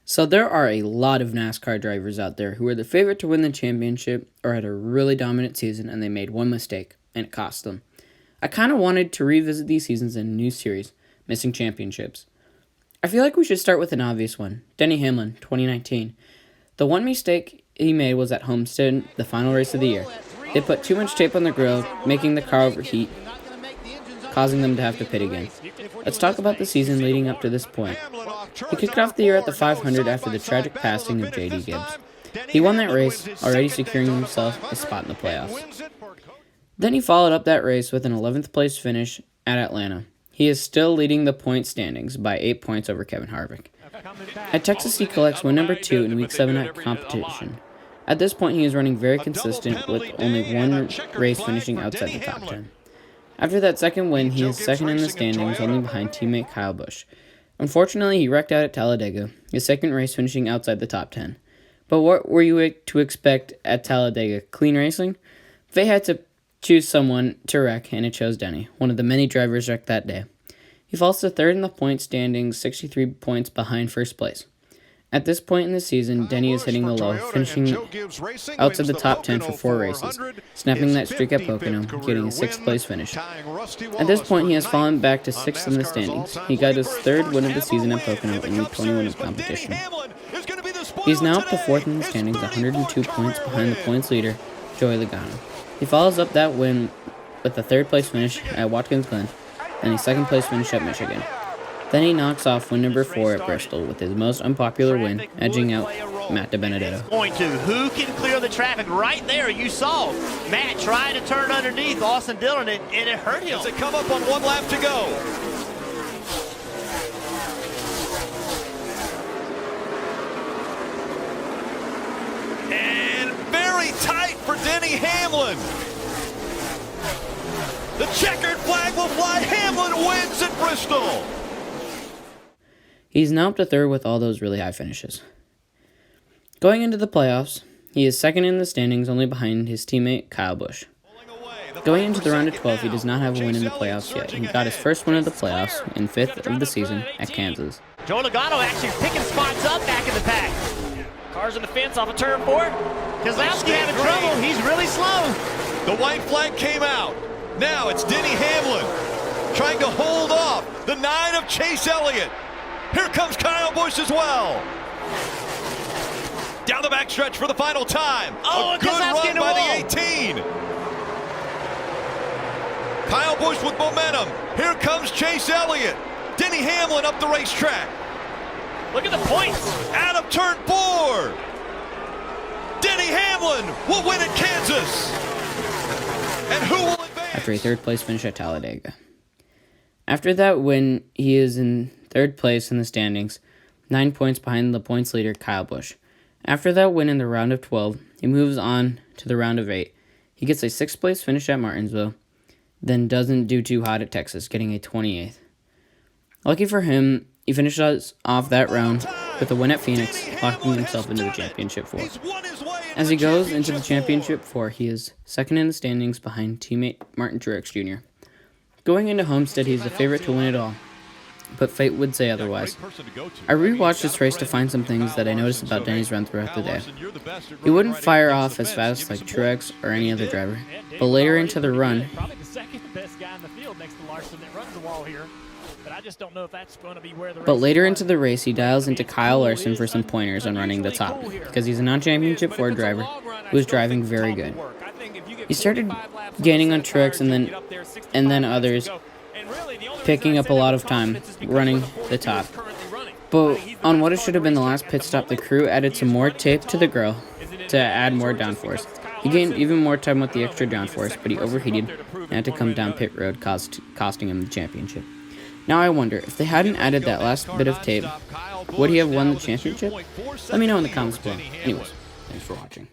So there are a lot of NASCAR drivers out there who are the favorite to win the championship or had a really dominant season and they made one mistake and it cost them. I kind of wanted to revisit these seasons in a new series, Missing Championships. I feel like we should start with an obvious one, Denny Hamlin, 2019. The one mistake he made was at Homestead, the final race of the year. They put too much tape on the grill, making the car overheat, causing them to have to pit again. Let's talk about the season leading up to this point. He kicked off the year at the 500 after the tragic passing of J.D. Gibbs. He won that race, already securing himself a spot in the playoffs. Then he followed up that race with an 11th place finish at Atlanta. He is still leading the point standings by 8 points over Kevin Harvick. At Texas, he collects win number 2 in Week 7 at competition. At this point, he is running very consistent with only one race finishing outside the top 10. After that second win, he is second in the standings, only behind teammate Kyle Busch. Unfortunately, he wrecked out at Talladega, his second race finishing outside the top 10. But what were you to expect at Talladega? Clean racing? They had to choose someone to wreck, and it chose Denny, one of the many drivers wrecked that day. He falls to third in the point standings, 63 points behind first place. At this point in the season, Denny is hitting the low, finishing outside the top 10 for 4 races, snapping that streak at Pocono, getting a 6th place finish. At this point, he has fallen back to 6th in the standings. He got his 3rd win of the season at Pocono in Week 21 of competition. He's now up to 4th in the standings, 102 points behind the points leader, Joey Logano. He follows up that win with a 3rd place finish at Watkins Glen and a 2nd place finish at Michigan. Then he knocks off win number 4 at Bristol with his most unpopular win, edging out Matt DiBenedetto. Going to who can clear the traffic right there? You saw Matt trying to turn underneath Austin Dillon, and it hurt him. As they come up on 1 lap to go. And very tight for Denny Hamlin. The checkered flag will fly. Hamlin wins at Bristol. He's now up to 3rd with all those really high finishes. Going into the playoffs, he is 2nd in the standings, only behind his teammate Kyle Busch. Going into the round of 12, he does not have a win in the playoffs yet. He got his first win of the playoffs in 5th of the season at Kansas. Joey Logano actually picking spots up back in the pack. Cars on the fence off of turn 4. Keselowski having trouble. He's really slow. The white flag came out. Now it's Denny Hamlin trying to hold off the 9 of Chase Elliott. Here comes Kyle Busch as well. Down the backstretch for the final time. Oh, a good run by the 18. Kyle Busch with momentum. Here comes Chase Elliott. Denny Hamlin up the racetrack. Look at the points. Out of turn 4. Denny Hamlin will win at Kansas. And who will advance? After a 3rd place finish at Talladega. After that win, he is in 3rd place in the standings, 9 points behind the points leader Kyle Busch. After that win in the round of 12, he moves on to the round of 8. He gets a 6th place finish at Martinsville, then doesn't do too hot at Texas, getting a 28th. Lucky for him, he finishes off that round with a win at Phoenix, locking himself into the Championship 4. As he goes into the Championship 4, he is 2nd in the standings behind teammate Martin Truex Jr. Going into Homestead, he's the favorite to win it all, but fate would say otherwise. I rewatched this race to find some things that I noticed about Denny's run throughout the day. He wouldn't fire off as fast like Truex or any other driver, but later into the run, race, he dials into Kyle Larson for some pointers on running the top, because he's a non-championship Ford driver who is driving very good. He started gaining on Truex and then others, picking up a lot of time running the top. But on what it should have been the last pit stop, the crew added some more tape to the grill to add more downforce. He gained even more time with the extra downforce, but he overheated and had to come down pit road, costing him the championship. Now I wonder, if they hadn't added that last bit of tape, would he have won the championship? Let me know in the comments below. Anyways, thanks for watching.